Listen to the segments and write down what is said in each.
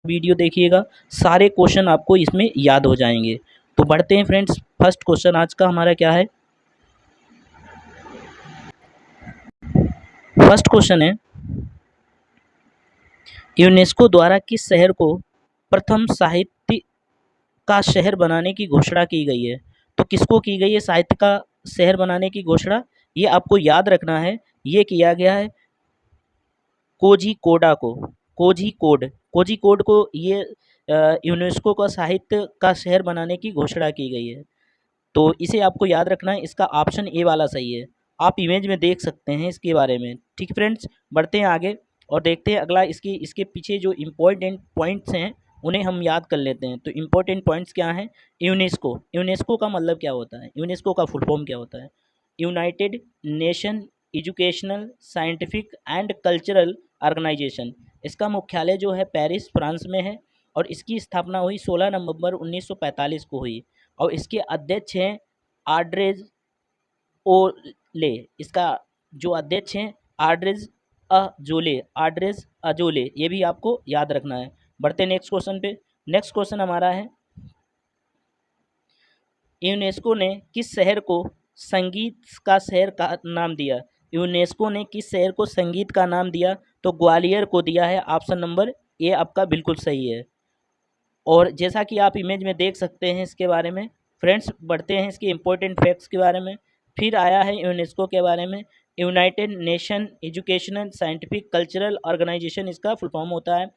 Video देखिएगा, सारे question आपको इसमें याद हो जाएंगे। तो बढ़ते हैं फ्रेंड्स, फर्स्ट क्वेश्चन आज का हमारा क्या है। फर्स्ट क्वेश्चन है, यूनेस्को द्वारा किस शहर को प्रथम साहित्य का शहर बनाने की घोषणा की गई है। तो किसको की गई है साहित्य का शहर बनाने की घोषणा, ये आपको याद रखना है। ये किया गया है कोझिकोडा को। कोझिकोड को ये यूनेस्को का साहित्य का शहर बनाने की घोषणा की गई है। तो इसे आपको याद रखना है, इसका ऑप्शन ए वाला सही है। आप इमेज में देख सकते हैं इसके बारे में। ठीक फ्रेंड्स, बढ़ते हैं आगे और देखते हैं अगला। इसके पीछे जो इम्पोर्टेंट पॉइंट्स हैं उन्हें हम याद कर लेते हैं। तो इम्पोर्टेंट पॉइंट्स क्या हैं। यूनेस्को का मतलब क्या होता है, यूनेस्को का फुल फॉर्म क्या होता है। United Nation Educational Scientific and Cultural Organization. इसका मुख्यालय जो है पेरिस फ्रांस में है और इसकी स्थापना हुई 16 नवंबर 1945 को हुई। और इसके अध्यक्ष हैं आड्रेज ओले। इसका जो अध्यक्ष हैं आड्रेज अजोले, ये भी आपको याद रखना है। बढ़ते नेक्स्ट क्वेश्चन पे। नेक्स्ट क्वेश्चन हमारा है, यूनेस्को ने किस शहर को संगीत का शहर का नाम दिया। यूनेस्को ने किस शहर को संगीत का नाम दिया। तो ग्वालियर को दिया है। ऑप्शन नंबर ए आपका बिल्कुल सही है। और जैसा कि आप इमेज में देख सकते हैं इसके बारे में। फ्रेंड्स, बढ़ते हैं इसके इम्पोर्टेंट फैक्ट्स के बारे में। फिर आया है यूनेस्को के बारे में, United Nation Educational Scientific Cultural Organization इसका फुल फॉर्म होता है।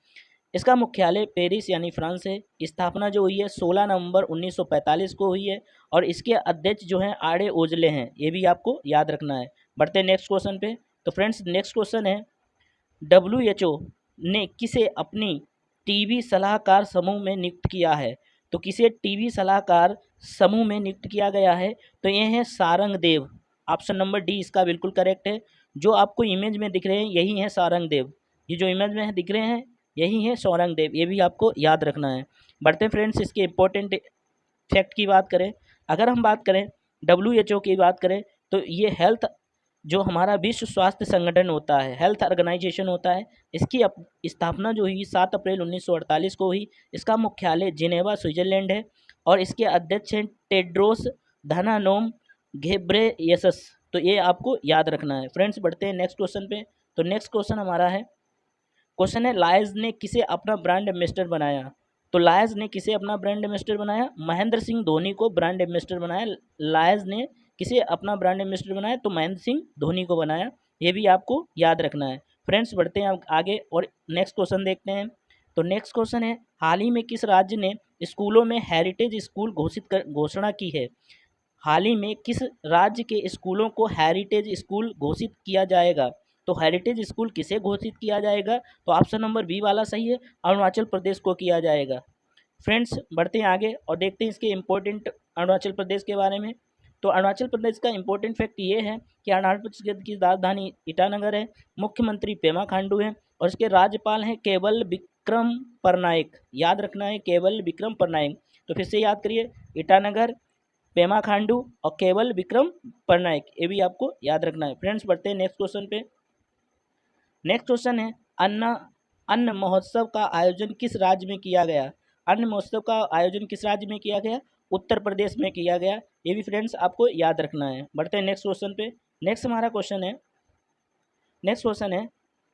इसका मुख्यालय पेरिस यानी फ्रांस है। स्थापना जो हुई है 16 नवंबर 1945 को हुई है और इसके अध्यक्ष जो हैं आड़े ओजले हैं, ये भी आपको याद रखना है। बढ़ते हैं नेक्स्ट क्वेश्चन पे। तो फ्रेंड्स, नेक्स्ट क्वेश्चन है, WHO ने किसे अपनी टीबी सलाहकार समूह में नियुक्त किया है। तो किसे टीबी सलाहकार समूह में नियुक्त किया गया है। तो ये है सारंग देव। ऑप्शन नंबर डी इसका बिल्कुल करेक्ट है। जो आपको इमेज में दिख रहे हैं यही है सारंग देव। ये जो इमेज में दिख रहे हैं यही है सारंग देव, ये भी आपको याद रखना है। बढ़ते हैं फ्रेंड्स, इसके इम्पोर्टेंट फैक्ट की बात करें। अगर हम बात करें WHO की बात करें तो ये हेल्थ जो हमारा विश्व स्वास्थ्य संगठन होता है, हेल्थ ऑर्गेनाइजेशन होता है, इसकी स्थापना जो हुई 7 अप्रैल 1948 को हुई। इसका मुख्यालय जिनेवा स्विट्जरलैंड है और इसके अध्यक्ष हैं टेड्रोस धनानोम घेब्रेयेसस। तो ये आपको याद रखना है। फ्रेंड्स, बढ़ते हैं नेक्स्ट क्वेश्चन पे। तो नेक्स्ट क्वेश्चन हमारा है, क्वेश्चन है, लायंस ने किसे अपना ब्रांड एम्बेसडर बनाया। तो लायंस ने किसे अपना ब्रांड एम्बेसडर बनाया। महेंद्र सिंह धोनी को ब्रांड एम्बेसडर बनाया। लायंस ने किसे अपना ब्रांड एम्बेसडर बनाया। तो महेंद्र सिंह धोनी को बनाया। ये भी आपको याद रखना है। फ्रेंड्स, बढ़ते हैं आगे और नेक्स्ट क्वेश्चन देखते हैं। तो नेक्स्ट क्वेश्चन है, हाल ही में किस राज्य ने स्कूलों में हेरिटेज स्कूल घोषणा की है। हाल ही में किस राज्य के स्कूलों को हेरिटेज स्कूल घोषित किया जाएगा। तो हेरिटेज स्कूल किसे घोषित किया जाएगा। तो ऑप्शन नंबर बी वाला सही है, अरुणाचल प्रदेश को किया जाएगा। फ्रेंड्स, बढ़ते हैं आगे और देखते हैं इसके इम्पोर्टेंट अरुणाचल प्रदेश के बारे में। तो अरुणाचल प्रदेश का इम्पोर्टेंट फैक्ट ये है कि अरुणाचल प्रदेश की राजधानी ईटानगर है, मुख्यमंत्री पेमा खांडू हैं और इसके राज्यपाल हैं केवल विक्रम परनायक। याद रखना है, केवल विक्रम परनायक। तो फिर से याद करिए, ईटानगर, पेमा खांडू और केवल विक्रम परनायक, ये भी आपको याद रखना है। फ्रेंड्स, बढ़ते हैं नेक्स्ट क्वेश्चन पे। नेक्स्ट क्वेश्चन है, अन्न महोत्सव का आयोजन किस राज्य में किया गया। अन्न महोत्सव का आयोजन किस राज्य में किया गया। उत्तर प्रदेश में किया गया। ये भी फ्रेंड्स आपको याद रखना है। बढ़ते हैं नेक्स्ट क्वेश्चन पे। नेक्स्ट हमारा क्वेश्चन है, नेक्स्ट क्वेश्चन है,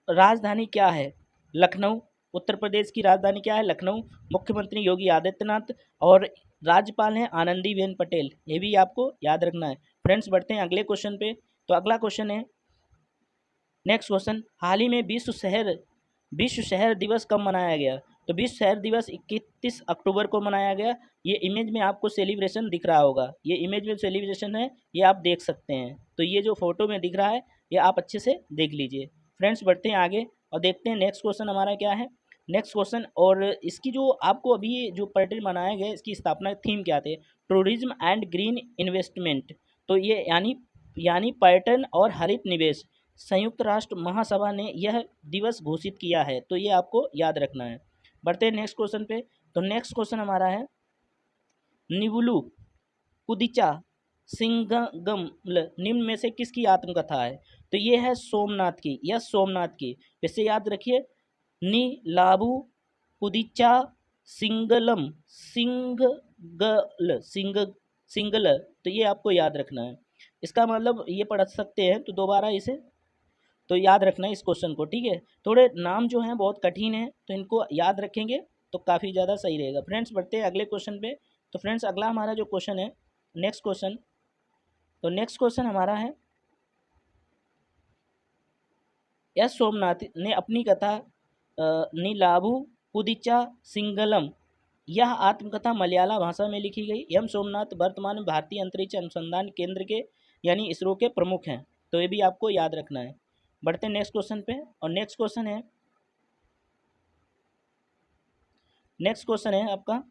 राजधानी क्या है। लखनऊ। उत्तर प्रदेश की राजधानी क्या है, लखनऊ। मुख्यमंत्री योगी आदित्यनाथ और राज्यपाल हैं आनंदीबेन पटेल। ये भी आपको याद रखना है। फ्रेंड्स, बढ़ते हैं अगले क्वेश्चन पे। तो अगला क्वेश्चन है, नेक्स्ट क्वेश्चन, हाल ही में विश्व शहर दिवस कब मनाया गया। तो विश्व शहर दिवस 31 अक्टूबर को मनाया गया। ये इमेज में आपको सेलिब्रेशन दिख रहा होगा, ये इमेज में सेलिब्रेशन है, ये आप देख सकते हैं। तो ये जो फोटो में दिख रहा है ये आप अच्छे से देख लीजिए। फ्रेंड्स, बढ़ते हैं आगे और देखते हैं नेक्स्ट क्वेश्चन हमारा क्या है। नेक्स्ट क्वेश्चन, और इसकी जो आपको अभी जो पर्यटन बनाया गया इसकी स्थापना थीम क्या थे। Tourism and green investment. तो ये यानी पर्यटन और हरित निवेश। संयुक्त राष्ट्र महासभा ने यह दिवस घोषित किया है। तो ये आपको याद रखना है। बढ़ते हैं नेक्स्ट क्वेश्चन पे। तो नेक्स्ट क्वेश्चन हमारा है, निवुलु कुदिचा सिंगम निम्न में से किसकी आत्मकथा है। तो ये है सोमनाथ की, यह सोमनाथ की। वैसे याद रखिए, नी लाबू पुदिचा सिंगलम, सिंगल, तो ये आपको याद रखना है। इसका मतलब ये पढ़ सकते हैं, तो दोबारा इसे तो याद रखना है इस क्वेश्चन को, ठीक है। थोड़े नाम जो हैं बहुत कठिन हैं, तो इनको याद रखेंगे तो काफ़ी ज़्यादा सही रहेगा। फ्रेंड्स बढ़ते हैं अगले क्वेश्चन पे। तो फ्रेंड्स अगला हमारा जो क्वेश्चन है, नेक्स्ट क्वेश्चन, तो नेक्स्ट क्वेश्चन हमारा है, एस सोमनाथ ने अपनी कथा नीलाभु पुदिचा सिंगलम, यह आत्मकथा मलयाला भाषा में लिखी गई। एम सोमनाथ वर्तमान में भारतीय अंतरिक्ष अनुसंधान केंद्र के यानी इसरो के प्रमुख हैं, तो ये भी आपको याद रखना है। बढ़ते हैं नेक्स्ट क्वेश्चन पे, और नेक्स्ट क्वेश्चन है आपका,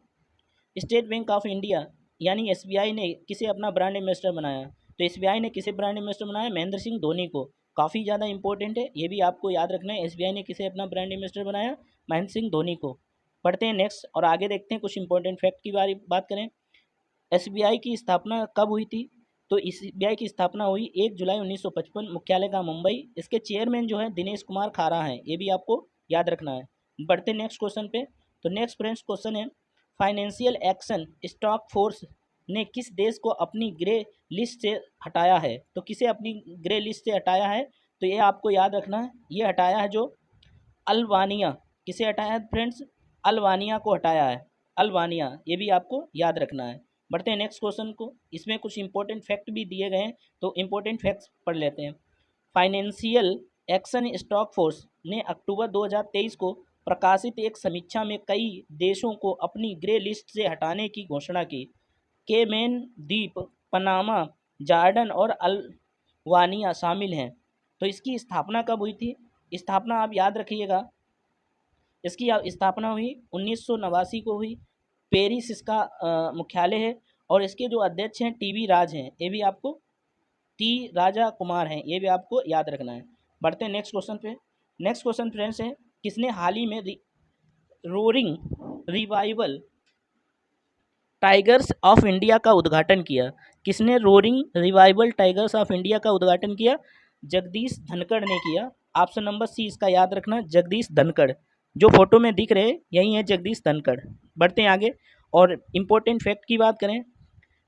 स्टेट बैंक ऑफ इंडिया यानी एसबीआई ने किसे अपना ब्रांड एम्बेसडर बनाया। तो एसबीआई ने किसे ब्रांड एम्बेसडर बनाया, महेंद्र सिंह धोनी को। काफ़ी ज़्यादा इंपॉर्टेंट है, ये भी आपको याद रखना है। एसबीआई ने किसे अपना ब्रांड एम्बेसडर बनाया, महेंद्र सिंह धोनी को। पढ़ते हैं नेक्स्ट और आगे देखते हैं कुछ इंपॉर्टेंट फैक्ट की बात करें। एसबीआई की स्थापना कब हुई थी, तो एसबीआई की स्थापना हुई 1 जुलाई 1955, मुख्यालय का मुंबई। इसके चेयरमैन जो है दिनेश कुमार खारा हैं, ये भी आपको याद रखना है। बढ़ते नेक्स्ट क्वेश्चन पे, तो नेक्स्ट फ्रेंड्स क्वेश्चन है, फाइनेंशियल एक्शन स्टॉक फोर्स ने किस देश को अपनी ग्रे लिस्ट से हटाया है। तो किसे अपनी ग्रे लिस्ट से हटाया है, तो ये आपको याद रखना है। ये हटाया है जो अल्बानिया, किसे हटाया है फ्रेंड्स, अल्बानिया को हटाया है, अल्बानिया, ये भी आपको याद रखना है। बढ़ते हैं नेक्स्ट क्वेश्चन को, इसमें कुछ इंपॉर्टेंट फैक्ट भी दिए गए हैं, तो इंपॉर्टेंट फैक्ट्स पढ़ लेते हैं। फाइनेंशियल एक्शन स्टॉक फोर्स ने अक्टूबर 2023 को प्रकाशित एक समीक्षा में कई देशों को अपनी ग्रे लिस्ट से हटाने की घोषणा की। केमेन द्वीप, पनामा, जॉर्डन और अल्बानिया शामिल हैं। तो इसकी स्थापना कब हुई थी, स्थापना आप याद रखिएगा, इसकी स्थापना हुई 1989 को हुई। पेरिस इसका मुख्यालय है, और इसके जो अध्यक्ष हैं टीबी राज हैं, ये भी आपको टी राजा कुमार हैं, ये भी आपको याद रखना है। बढ़ते हैं नेक्स्ट क्वेश्चन पे। नेक्स्ट क्वेश्चन फ्रेंड्स है, किसने हाल ही में roaring revival tigers of India का उद्घाटन किया। किसने roaring revival tigers of India का उद्घाटन किया, जगदीश धनखड़ ने किया। ऑप्शन नंबर सी इसका याद रखना, जगदीश धनखड़, जो फोटो में दिख रहे यही है जगदीश धनखड़। बढ़ते हैं आगे, और इम्पोर्टेंट फैक्ट की बात करें,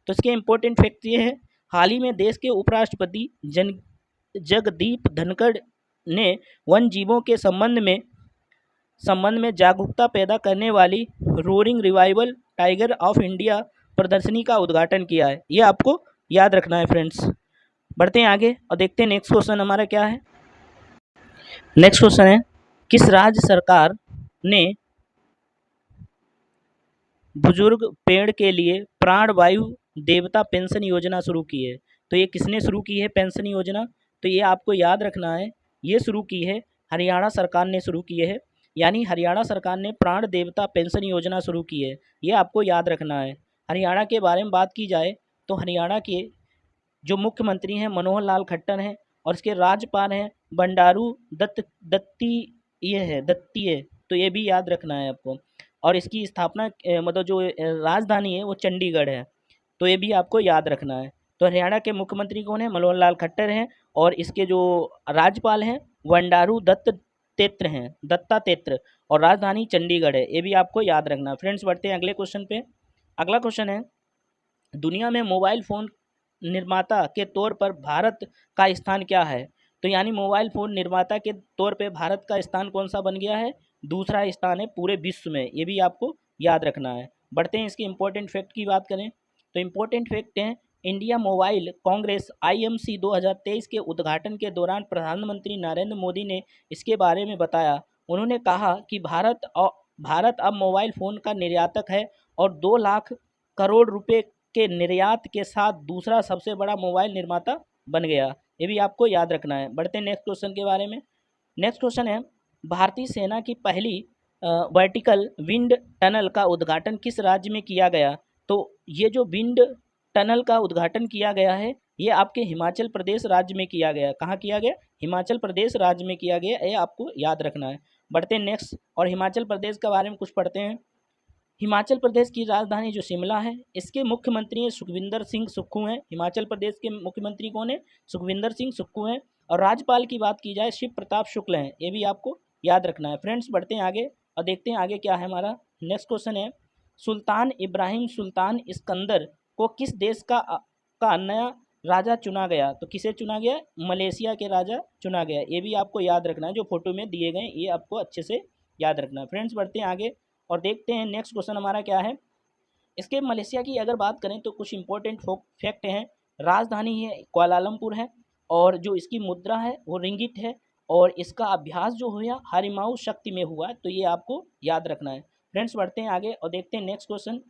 तो इसके इम्पोर्टेंट फैक्ट ये है, हाल ही में देश के उपराष्ट्रपति जगदीप धनखड़ ने वन जीवों के संबंध में जागरूकता पैदा करने वाली roaring revival tiger of India प्रदर्शनी का उद्घाटन किया है। ये आपको याद रखना है फ्रेंड्स। बढ़ते हैं आगे और देखते हैं नेक्स्ट क्वेश्चन हमारा क्या है। नेक्स्ट क्वेश्चन है, किस राज्य सरकार ने बुजुर्ग पेड़ के लिए प्राण वायु देवता पेंशन योजना शुरू की है। तो ये किसने शुरू की है पेंशन योजना, तो ये आपको याद रखना है, ये शुरू की है हरियाणा सरकार ने शुरू की है, यानी हरियाणा सरकार ने प्राण देवता पेंशन योजना शुरू की है, ये आपको याद रखना है। हरियाणा के बारे में बात की जाए तो हरियाणा के जो मुख्यमंत्री हैं मनोहर लाल खट्टर हैं, और इसके राज्यपाल हैं बंडारू दत्ती है, तो ये भी याद रखना है आपको। और इसकी स्थापना मतलब जो राजधानी है वो चंडीगढ़ है, तो ये भी आपको याद रखना है। तो हरियाणा के मुख्यमंत्री कौन है, मनोहर लाल खट्टर हैं, और इसके जो राज्यपाल हैं बंडारू दत्तात्रेय, और राजधानी चंडीगढ़ है, ये भी आपको याद रखना। फ्रेंड्स बढ़ते हैं अगले क्वेश्चन पे। अगला क्वेश्चन है, दुनिया में मोबाइल फ़ोन निर्माता के तौर पर भारत का स्थान क्या है। तो यानी मोबाइल फ़ोन निर्माता के तौर पे भारत का स्थान कौन सा बन गया है, दूसरा स्थान है पूरे विश्व में, ये भी आपको याद रखना है। बढ़ते हैं इसके इम्पोर्टेंट फैक्ट की बात करें, तो इम्पोर्टेंट फैक्ट हैं, इंडिया मोबाइल कांग्रेस IMC 2023 के उद्घाटन के दौरान प्रधानमंत्री नरेंद्र मोदी ने इसके बारे में बताया। उन्होंने कहा कि भारत अब मोबाइल फ़ोन का निर्यातक है, और 2 लाख करोड़ रुपए के निर्यात के साथ दूसरा सबसे बड़ा मोबाइल निर्माता बन गया, ये भी आपको याद रखना है। बढ़ते हैं नेक्स्ट क्वेश्चन के बारे में। नेक्स्ट क्वेश्चन है, भारतीय सेना की पहली वर्टिकल विंड टनल का उद्घाटन किस राज्य में किया गया। तो ये जो विंड टनल का उद्घाटन किया गया है, ये आपके हिमाचल प्रदेश राज्य में किया गया। कहाँ किया गया, हिमाचल प्रदेश राज्य में किया गया, ये आपको याद रखना है। बढ़ते हैं नेक्स्ट, और हिमाचल प्रदेश के बारे में कुछ पढ़ते हैं। हिमाचल प्रदेश की राजधानी जो शिमला है, इसके मुख्यमंत्री सुखविंदर सिंह सुक्खू हैं। हिमाचल प्रदेश के मुख्यमंत्री कौन है, सुखविंदर सिंह सुक्खू हैं। और राज्यपाल की बात की जाए शिव प्रताप शुक्ल हैं, ये भी आपको याद रखना है। फ्रेंड्स बढ़ते हैं आगे और देखते हैं आगे क्या है हमारा। नेक्स्ट क्वेश्चन है, सुल्तान इब्राहिम सुल्तान इस्कंदर को किस देश का नया राजा चुना गया? तो किसे चुना गया? मलेशिया के राजा चुना गया। ये भी आपको याद रखना है, जो फोटो में दिए गए ये आपको अच्छे से याद रखना है। फ्रेंड्स बढ़ते हैं आगे और देखते हैं नेक्स्ट क्वेश्चन हमारा क्या है। इसके मलेशिया की अगर बात करें तो कुछ इंपॉर्टेंट फैक्ट हैं। राजधानी है कुआलालंपुर है, और जो इसकी मुद्रा है वो रिंगिट है, और इसका अभ्यास जो हुआ हरिमाऊ शक्ति में हुआ, तो ये आपको याद रखना है। फ्रेंड्स बढ़ते हैं आगे और देखते हैं नेक्स्ट क्वेश्चन।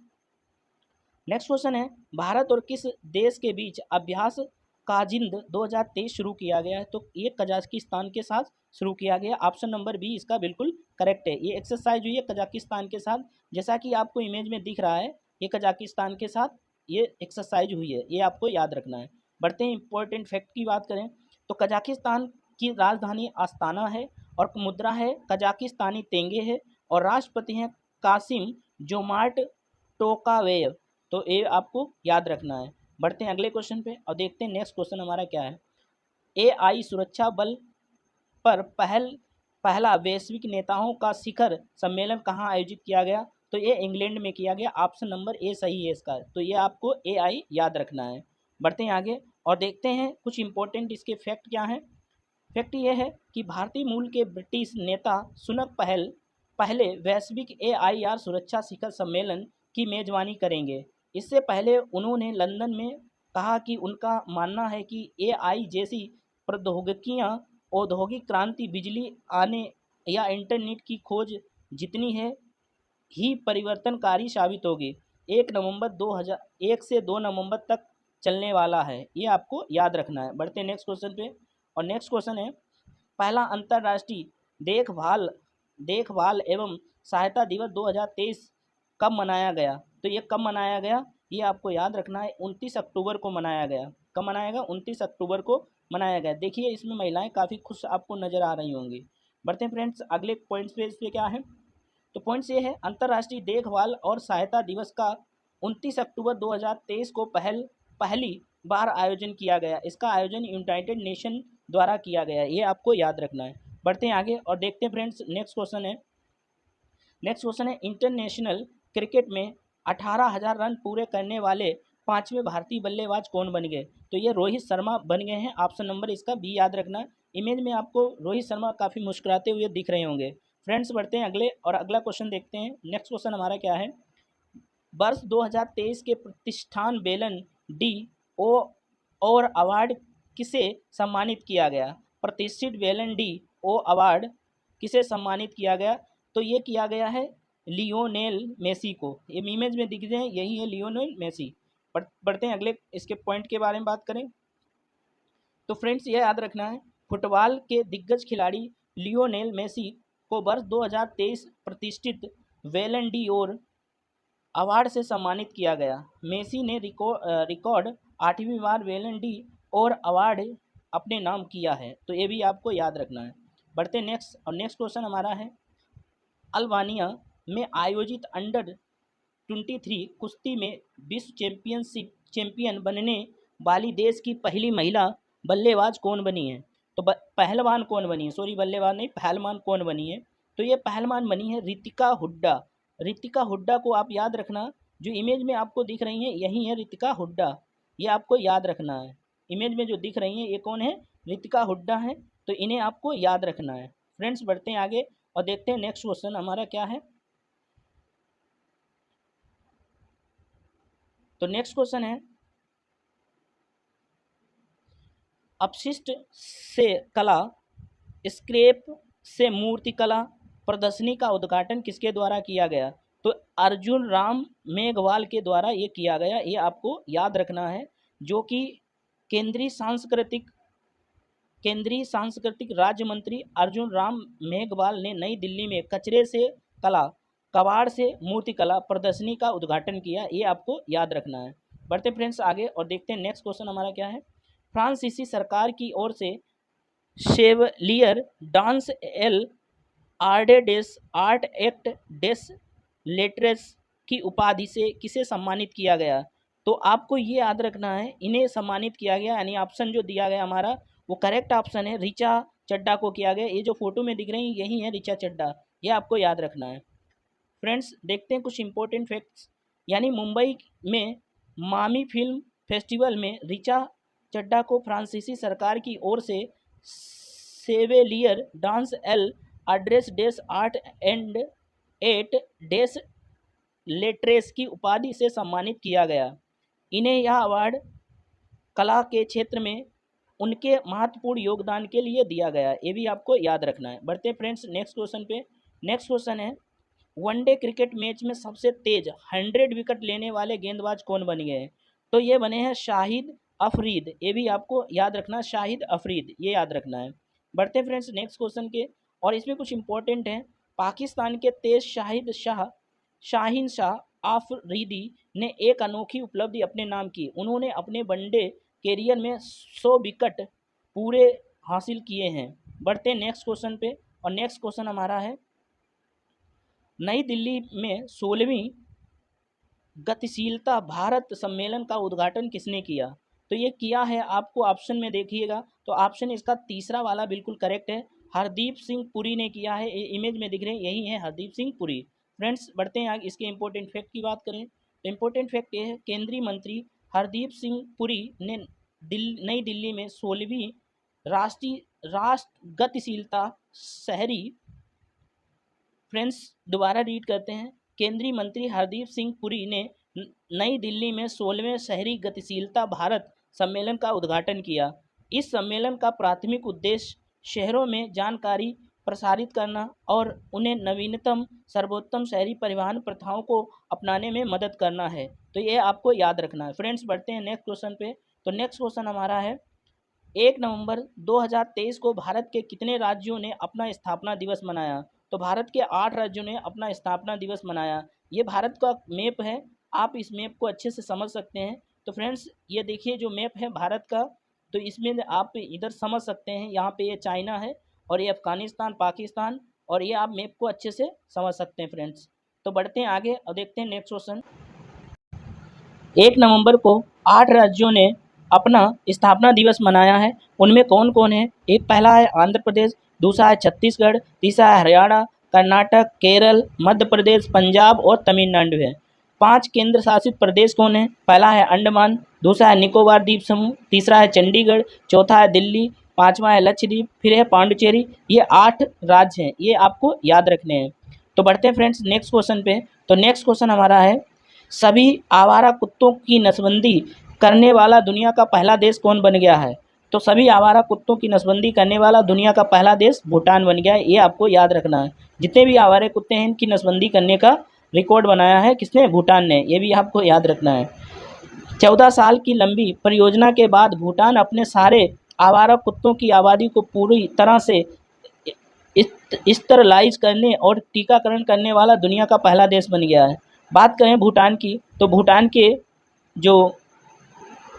नेक्स्ट क्वेश्चन है, भारत और किस देश के बीच अभ्यास काजिंद 2023 शुरू किया गया है? तो ये कजाकिस्तान के साथ शुरू किया गया। ऑप्शन नंबर बी इसका बिल्कुल करेक्ट है। ये एक्सरसाइज हुई है कजाकिस्तान के साथ, जैसा कि आपको इमेज में दिख रहा है, ये कजाकिस्तान के साथ ये एक्सरसाइज हुई है, ये आपको याद रखना है। बढ़ते हैं इंपॉर्टेंट फैक्ट की बात करें तो कजाकिस्तान की राजधानी आस्ताना है, और मुद्रा है कजाकिस्तानी तेंगे है, और राष्ट्रपति हैं कासिम जोमार्ट टोकावेव। तो ये आपको याद रखना है। बढ़ते हैं अगले क्वेश्चन पे और देखते हैं नेक्स्ट क्वेश्चन हमारा क्या है। AI सुरक्षा बल पर पहला वैश्विक नेताओं का शिखर सम्मेलन कहाँ आयोजित किया गया? तो ये इंग्लैंड में किया गया। ऑप्शन नंबर ए सही है इसका, तो ये आपको AI याद रखना है। बढ़ते हैं आगे और देखते हैं कुछ इंपॉर्टेंट इसके फैक्ट क्या हैं। फैक्ट ये है कि भारतीय मूल के ब्रिटिश नेता सुनक पहले वैश्विक AIR सुरक्षा शिखर सम्मेलन की मेजबानी करेंगे। इससे पहले उन्होंने लंदन में कहा कि उनका मानना है कि AI जैसी प्रौद्योगिकियां औद्योगिक क्रांति, बिजली आने या इंटरनेट की खोज जितनी है ही परिवर्तनकारी साबित होगी। 1 से 2 नवंबर तक चलने वाला है, ये आपको याद रखना है। बढ़ते हैं नेक्स्ट क्वेश्चन पे और नेक्स्ट क्वेश्चन है, पहला अंतर्राष्ट्रीय देखभाल देखभाल एवं सहायता दिवस 2023 कब मनाया गया? तो ये कब मनाया गया ये आपको याद रखना है। 29 अक्टूबर को मनाया गया। कब मनाया गया? 29 अक्टूबर को मनाया गया। देखिए इसमें महिलाएं काफ़ी खुश आपको नज़र आ रही होंगी। बढ़ते हैं फ्रेंड्स अगले पॉइंट्स पे, इस पे क्या है। तो पॉइंट्स ये है, अंतर्राष्ट्रीय देखभाल और सहायता दिवस का 29 अक्टूबर 2023 को पहली बार आयोजन किया गया। इसका आयोजन यूनाइटेड नेशन द्वारा किया गया, ये आपको याद रखना है। बढ़ते हैं आगे और देखते हैं फ्रेंड्स नेक्स्ट क्वेश्चन है इंटरनेशनल क्रिकेट में 18,000 रन पूरे करने वाले 5वें भारतीय बल्लेबाज कौन बन गए? तो ये रोहित शर्मा बन गए हैं। ऑप्शन नंबर इसका बी याद रखना। इमेज में आपको रोहित शर्मा काफ़ी मुस्कुराते हुए दिख रहे होंगे। फ्रेंड्स बढ़ते हैं अगले और अगला क्वेश्चन देखते हैं। नेक्स्ट क्वेश्चन हमारा क्या है, वर्ष 2023 के प्रतिष्ठान बेलन डी ओ और अवार्ड किसे सम्मानित किया गया? प्रतिष्ठित बेलन डी ओ अवार्ड किसे सम्मानित किया गया? तो ये किया गया है लियोनेल मेसी को। ये इमेज में दिख रहे हैं, यही है लियोनेल मेसी। बढ़ते हैं अगले इसके पॉइंट के बारे में बात करें तो फ्रेंड्स ये याद रखना है, फुटबॉल के दिग्गज खिलाड़ी लियोनेल मेसी को वर्ष 2023 प्रतिष्ठित बेलन डी और अवार्ड से सम्मानित किया गया। मेसी ने रिकॉर्ड 8वीं बार बेलन डी और अवार्ड अपने नाम किया है, तो ये भी आपको याद रखना है। बढ़ते नेक्स्ट और नेक्स्ट क्वेश्चन हमारा है, अल्बानिया में आयोजित अंडर 23 कुश्ती में विश्व चैंपियन बनने वाली देश की पहली महिला बल्लेबाज कौन बनी है? तो पहलवान कौन बनी है, सॉरी बल्लेबाज नहीं, पहलवान कौन बनी है? तो ये पहलवान बनी है रितिका हुड्डा। रितिका हुड्डा को आप याद रखना, जो इमेज में आपको दिख रही हैं यही है रितिका हुड्डा, ये आपको याद रखना है। इमेज में जो दिख रही हैं ये कौन है? रितिका हुड्डा है, तो इन्हें आपको याद रखना है। फ्रेंड्स बढ़ते हैं आगे और देखते हैं नेक्स्ट क्वेश्चन हमारा क्या है। तो नेक्स्ट क्वेश्चन है, अपशिष्ट से कला स्क्रैप से मूर्ति कला प्रदर्शनी का उद्घाटन किसके द्वारा किया गया? तो अर्जुन राम मेघवाल के द्वारा ये किया गया, ये आपको याद रखना है, जो कि केंद्रीय सांस्कृतिक राज्य मंत्री अर्जुन राम मेघवाल ने नई दिल्ली में कबाड़ से मूर्ति कला प्रदर्शनी का उद्घाटन किया, ये आपको याद रखना है। बढ़ते फ्रेंड्स आगे और देखते हैं नेक्स्ट क्वेश्चन हमारा क्या है। फ्रांसीसी सरकार की ओर से शेवलियर डांस एल आर्डे डेस आर्ट एक्ट डेस लेट्रेस की उपाधि से किसे सम्मानित किया गया? तो आपको ये याद रखना है, इन्हें सम्मानित किया गया, यानी ऑप्शन जो दिया गया हमारा वो करेक्ट ऑप्शन है, ऋचा चड्ढा को किया गया। ये जो फोटो में दिख रही है यही है ऋचा चड्ढा। ये आपको याद रखना है। फ्रेंड्स देखते हैं कुछ इंपॉर्टेंट फैक्ट्स। यानी मुंबई में मामी फिल्म फेस्टिवल में ऋचा चड्ढा को फ्रांसीसी सरकार की ओर से सेवेलियर डांस एल एड्रेस डेस आर्ट एंड एट डेस लेट्रेस की उपाधि से सम्मानित किया गया। इन्हें यह अवार्ड कला के क्षेत्र में उनके महत्वपूर्ण योगदान के लिए दिया गया। ये भी आपको याद रखना है। बढ़ते हैं फ्रेंड्स नेक्स्ट क्वेश्चन पे। नेक्स्ट क्वेश्चन है, वनडे क्रिकेट मैच में सबसे तेज 100 विकेट लेने वाले गेंदबाज कौन बन गए हैं? तो ये बने हैं शाहिद अफरीद। ये भी आपको याद रखना, शाहिद अफरीद, ये याद रखना है। बढ़ते हैं फ्रेंड्स नेक्स्ट क्वेश्चन के, और इसमें कुछ इंपॉर्टेंट है। पाकिस्तान के तेज शाहीन शाह आफरीदी ने एक अनोखी उपलब्धि अपने नाम की। उन्होंने अपने वनडे कैरियर में 100 विकेट पूरे हासिल किए हैं। बढ़ते हैं नेक्स्ट क्वेश्चन पे, और नेक्स्ट क्वेश्चन हमारा है, नई दिल्ली में 16वीं गतिशीलता भारत सम्मेलन का उद्घाटन किसने किया? तो ये किया है, आपको ऑप्शन में देखिएगा तो ऑप्शन इसका तीसरा वाला बिल्कुल करेक्ट है, हरदीप सिंह पुरी ने किया है। ये इमेज में दिख रहे हैं, यही है हरदीप सिंह पुरी। फ्रेंड्स बढ़ते हैं आगे, इसके इंपॉर्टेंट फैक्ट की बात करें तो इंपॉर्टेंट फैक्ट ये है, केंद्रीय मंत्री हरदीप सिंह पुरी ने नई दिल्ली में 16वीं राष्ट्र गतिशीलता शहरी, फ्रेंड्स दोबारा रीड करते हैं, केंद्रीय मंत्री हरदीप सिंह पुरी ने नई दिल्ली में 16वें शहरी गतिशीलता भारत सम्मेलन का उद्घाटन किया। इस सम्मेलन का प्राथमिक उद्देश्य शहरों में जानकारी प्रसारित करना और उन्हें नवीनतम सर्वोत्तम शहरी परिवहन प्रथाओं को अपनाने में मदद करना है। तो ये आपको याद रखना है। फ्रेंड्स बढ़ते हैं नेक्स्ट क्वेश्चन पे। तो नेक्स्ट क्वेश्चन हमारा है, 1 नवंबर 2023 को भारत के कितने राज्यों ने अपना स्थापना दिवस मनाया? तो भारत के 8 राज्यों ने अपना स्थापना दिवस मनाया। ये भारत का मैप है, आप इस मैप को अच्छे से समझ सकते हैं। तो फ्रेंड्स ये देखिए जो मैप है भारत का, तो इसमें आप इधर समझ सकते हैं, यहाँ पे ये चाइना है और ये अफगानिस्तान, पाकिस्तान, और ये आप मैप को अच्छे से समझ सकते हैं फ्रेंड्स। तो बढ़ते हैं आगे और देखते हैं नेक्स्ट क्वेश्चन। 1 नवंबर को 8 राज्यों ने अपना स्थापना दिवस मनाया है। उनमें कौन कौन है? एक पहला है आंध्र प्रदेश, दूसरा है छत्तीसगढ़, तीसरा है हरियाणा, कर्नाटक, केरल, मध्य प्रदेश, पंजाब और तमिलनाडु है। 5 केंद्र शासित प्रदेश कौन है? पहला है अंडमान, दूसरा है निकोबार द्वीप समूह, तीसरा है चंडीगढ़, चौथा है दिल्ली, पांचवा है लक्षद्वीप, फिर है पांडुचेरी। ये 8 राज्य हैं, ये आपको याद रखने हैं। तो बढ़ते हैं फ्रेंड्स नेक्स्ट क्वेश्चन पे। तो नेक्स्ट क्वेश्चन हमारा है, सभी आवारा कुत्तों की नसबंदी करने वाला दुनिया का पहला देश कौन बन गया है? तो सभी आवारा कुत्तों की नसबंदी करने वाला दुनिया का पहला देश भूटान बन गया है। ये आपको याद रखना है। जितने भी आवारे कुत्ते हैं इनकी नसबंदी करने का रिकॉर्ड बनाया है किसने? भूटान ने। ये भी आपको याद रखना है। 14 साल की लंबी परियोजना के बाद भूटान अपने सारे आवारा कुत्तों की आबादी को पूरी तरह से स्टरलाइज करने और टीकाकरण करने वाला दुनिया का पहला देश बन गया है। बात करें भूटान की, तो भूटान के जो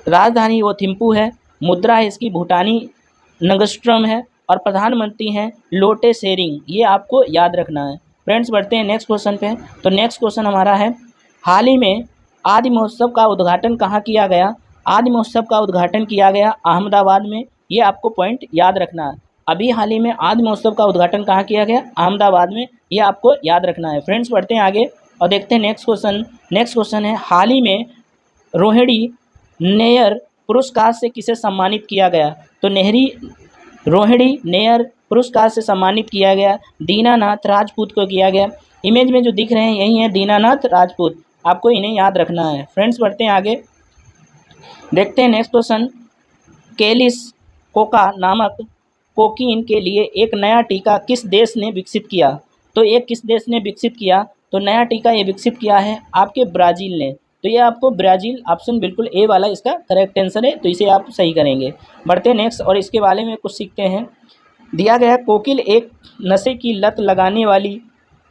राजधानी वो थिम्पू है, मुद्रा है इसकी भूटानी नगस्ट्रम है, और प्रधानमंत्री हैं लोटे शेरिंग। ये आपको याद रखना है। फ्रेंड्स बढ़ते हैं नेक्स्ट क्वेश्चन पे। तो नेक्स्ट क्वेश्चन हमारा है, हाल ही में आदि महोत्सव का उद्घाटन कहाँ किया गया? आदि महोत्सव का उद्घाटन किया गया अहमदाबाद में। ये आपको पॉइंट याद रखना है। अभी हाल ही में आदि महोत्सव का उद्घाटन कहाँ किया गया? अहमदाबाद में। ये आपको याद रखना है। फ्रेंड्स बढ़ते हैं आगे और देखते हैं नेक्स्ट क्वेश्चन। नेक्स्ट क्वेश्चन है, हाल ही में रोहिणी नेयर पुरस्कार से किसे सम्मानित किया गया? तो रोहिणी नेयर पुरस्कार से सम्मानित किया गया दीनानाथ राजपूत को किया गया। इमेज में जो दिख रहे हैं यही है दीनानाथ राजपूत, आपको इन्हें याद रखना है। फ्रेंड्स बढ़ते हैं आगे, देखते हैं नेक्स्ट क्वेश्चन। केलिस कोका नामक कोकीन के लिए एक नया टीका किस देश ने विकसित किया? तो ये किस देश ने विकसित किया? तो नया टीका ये विकसित किया है आपके ब्राज़ील ने। तो ये आपको ब्राज़ील ऑप्शन बिल्कुल ए वाला इसका करेक्ट आंसर है, तो इसे आप सही करेंगे। बढ़ते हैं नेक्स्ट और इसके बारे में कुछ सीखते हैं। दिया गया कोकिल एक नशे की लत लगाने वाली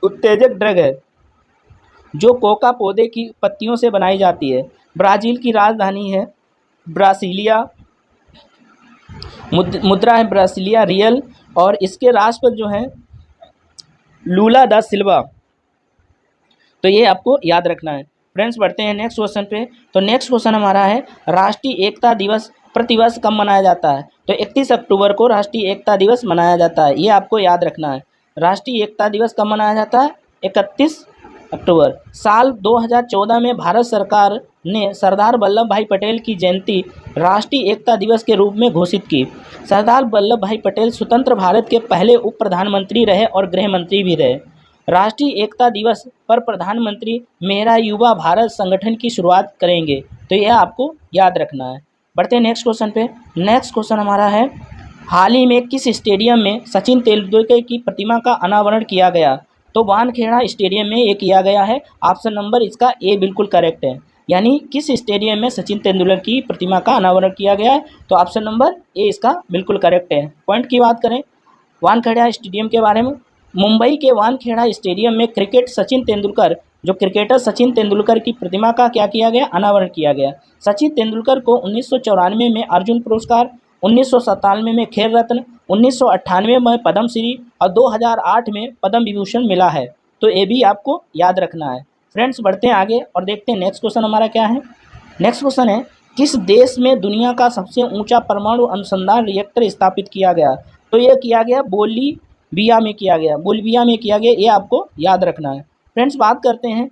उत्तेजक ड्रग है जो कोका पौधे की पत्तियों से बनाई जाती है। ब्राज़ील की राजधानी है ब्रासिलिया, मुद्रा है ब्रासिलिया रियल, और इसके राष्ट्रपति जो हैं लूला दा सिल्वा। तो ये आपको याद रखना है। फ्रेंड्स बढ़ते हैं नेक्स्ट क्वेश्चन पे। तो नेक्स्ट क्वेश्चन हमारा है, राष्ट्रीय एकता दिवस प्रतिवर्ष कब मनाया जाता है? तो 31 अक्टूबर को राष्ट्रीय एकता दिवस मनाया जाता है। ये आपको याद रखना है। राष्ट्रीय एकता दिवस कब मनाया जाता है? 31 अक्टूबर। साल 2014 में भारत सरकार ने सरदार वल्लभ भाई पटेल की जयंती राष्ट्रीय एकता दिवस के रूप में घोषित की। सरदार वल्लभ भाई पटेल स्वतंत्र भारत के पहले उप प्रधानमंत्री रहे और गृह मंत्री भी रहे। राष्ट्रीय एकता दिवस पर प्रधानमंत्री मेरा युवा भारत संगठन की शुरुआत करेंगे, तो यह आपको याद रखना है। बढ़ते हैं नेक्स्ट क्वेश्चन पे। नेक्स्ट क्वेश्चन हमारा है, हाल ही में किस स्टेडियम में सचिन तेंदुलकर की प्रतिमा का अनावरण किया गया? तो वानखेड़ा स्टेडियम में ये किया गया है। ऑप्शन नंबर इसका ए बिल्कुल करेक्ट है। यानी किस स्टेडियम में सचिन तेंदुलकर की प्रतिमा का अनावरण किया गया है? तो ऑप्शन नंबर ए इसका बिल्कुल करेक्ट है। पॉइंट की बात करें वानखेड़ा स्टेडियम के बारे में, मुंबई के वानखेड़ा स्टेडियम में जो क्रिकेटर सचिन तेंदुलकर की प्रतिमा का क्या किया गया? अनावरण किया गया। सचिन तेंदुलकर को 1994 में अर्जुन पुरस्कार, 1997 में खेल रत्न, 1998 में पद्मश्री और 2008 में पद्म विभूषण मिला है। तो ये भी आपको याद रखना है। फ्रेंड्स बढ़ते हैं आगे और देखते हैं नेक्स्ट क्वेश्चन हमारा क्या है। नेक्स्ट क्वेश्चन है, किस देश में दुनिया का सबसे ऊंचा परमाणु अनुसंधान रिएक्टर स्थापित किया गया? तो ये किया गया बोलिविया में किया गया। बोलिविया में किया गया, ये आपको याद रखना है। फ्रेंड्स बात करते हैं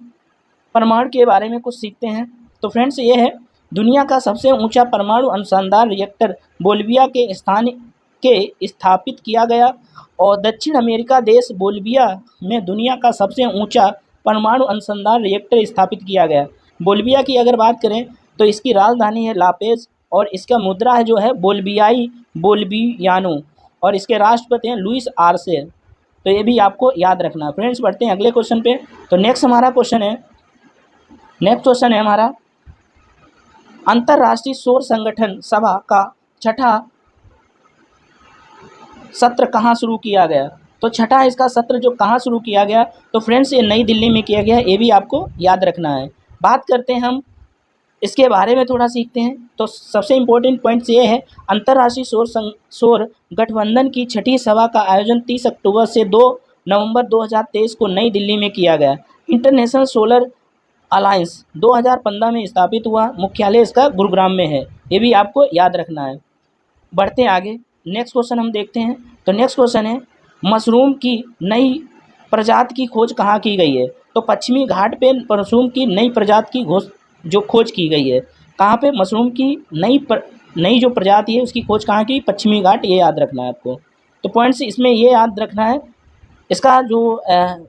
परमाणु के बारे में, कुछ सीखते हैं। तो फ्रेंड्स ये है, दुनिया का सबसे ऊंचा परमाणु अनुसंधान रिएक्टर बोलिविया के स्थापित किया गया और दक्षिण अमेरिका देश बोलिविया में दुनिया का सबसे ऊंचा परमाणु अनुसंधान रिएक्टर स्थापित किया गया। बोलिविया की अगर बात करें तो इसकी राजधानी है लापेज और इसका मुद्रा है जो है बोलिवियानो और इसके राष्ट्रपति हैं लुइस आर्से। तो ये भी आपको याद रखना है। फ्रेंड्स बढ़ते हैं अगले क्वेश्चन पे। तो नेक्स्ट क्वेश्चन है हमारा, अंतर्राष्ट्रीय सौर संगठन सभा का छठा सत्र कहाँ शुरू किया गया? तो छठा इसका सत्र जो कहाँ शुरू किया गया? तो फ्रेंड्स ये नई दिल्ली में किया गया, ये भी आपको याद रखना है। बात करते हैं हम इसके बारे में, थोड़ा सीखते हैं। तो सबसे इम्पोर्टेंट पॉइंट्स ये है, अंतर्राष्ट्रीय सौर गठबंधन की छठी सभा का आयोजन 30 अक्टूबर से 2 नवंबर 2023 को नई दिल्ली में किया गया। इंटरनेशनल सोलर अलायंस 2015 में स्थापित हुआ, मुख्यालय इसका गुरुग्राम में है, ये भी आपको याद रखना है। बढ़ते हैं आगे, नेक्स्ट क्वेश्चन हम देखते हैं। तो नेक्स्ट क्वेश्चन है, मशरूम की नई प्रजाति की खोज कहाँ की गई है? तो पश्चिमी घाट पे मशरूम की नई प्रजाति की जो खोज की गई है। कहाँ पे? मशरूम की नई जो प्रजाति है उसकी खोज कहाँ की? पश्चिमी घाट, ये याद रखना है आपको। तो पॉइंट्स इसमें ये याद रखना है, इसका जो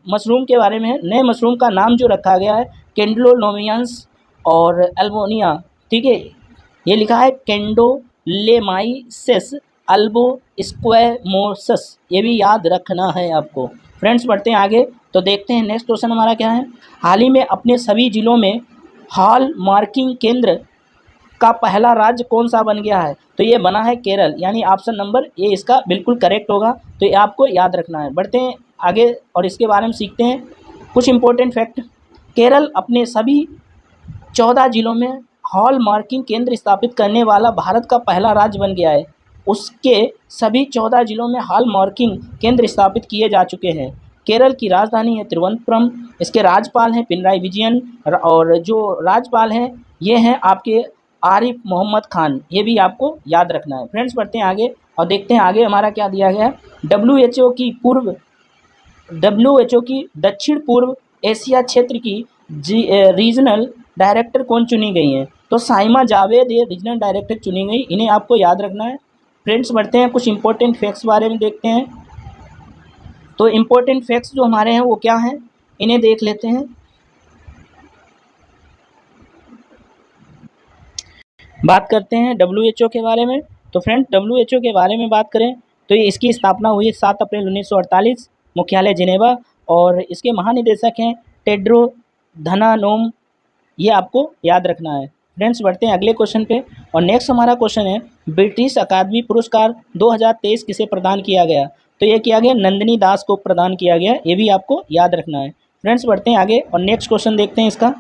मशरूम के बारे में है, नए मशरूम का नाम जो रखा गया है कैंडोलोमियंस और एल्बोनिया, ठीक है, ये लिखा है कैंडोलेमाइसेस अल्बोस्क्वेमोसस, ये भी याद रखना है आपको। फ्रेंड्स बढ़ते हैं आगे, तो देखते हैं नेक्स्ट क्वेश्चन हमारा क्या है। हाल ही में अपने सभी जिलों में हॉल मार्किंग केंद्र का पहला राज्य कौन सा बन गया है? तो ये बना है केरल, यानी ऑप्शन नंबर ए इसका बिल्कुल करेक्ट होगा। तो ये आपको याद रखना है। बढ़ते हैं आगे और इसके बारे में सीखते हैं कुछ इंपॉर्टेंट फैक्ट। केरल अपने सभी 14 जिलों में हॉल मार्किंग केंद्र स्थापित करने वाला भारत का पहला राज्य बन गया है। उसके सभी 14 जिलों में हॉल मार्किंग केंद्र स्थापित किए जा चुके हैं। केरल की राजधानी है तिरुवनंतपुरम, इसके राज्यपाल हैं पिनराई विजयन और जो राज्यपाल हैं ये हैं आपके आरिफ मोहम्मद खान, ये भी आपको याद रखना है। फ्रेंड्स बढ़ते हैं आगे और देखते हैं आगे हमारा क्या दिया गया है। डब्ल्यूएचओ की दक्षिण पूर्व एशिया क्षेत्र की रीजनल डायरेक्टर कौन चुनी गई हैं? तो साइमा जावेद ये रीजनल डायरेक्टर चुनी गई, इन्हें आपको याद रखना है। फ्रेंड्स बढ़ते हैं कुछ इंपॉर्टेंट फैक्ट्स बारे में देखते हैं। तो इम्पोर्टेंट फैक्ट्स जो हमारे हैं वो क्या हैं, इन्हें देख लेते हैं। बात करते हैं डब्ल्यूएचओ के बारे में। तो फ्रेंड्स डब्ल्यूएचओ के बारे में बात करें तो ये इसकी स्थापना हुई 7 अप्रैल 1948, मुख्यालय जिनेवा और इसके महानिदेशक हैं टेड्रो धनानोम, ये आपको याद रखना है। फ्रेंड्स बढ़ते हैं अगले क्वेश्चन पे और नेक्स्ट हमारा क्वेश्चन है, ब्रिटिश अकादमी पुरस्कार 2023 किसे प्रदान किया गया? तो ये किया गया नंदिनी दास को प्रदान किया गया, ये भी आपको याद रखना है। फ्रेंड्स बढ़ते हैं आगे और नेक्स्ट क्वेश्चन देखते हैं इसका।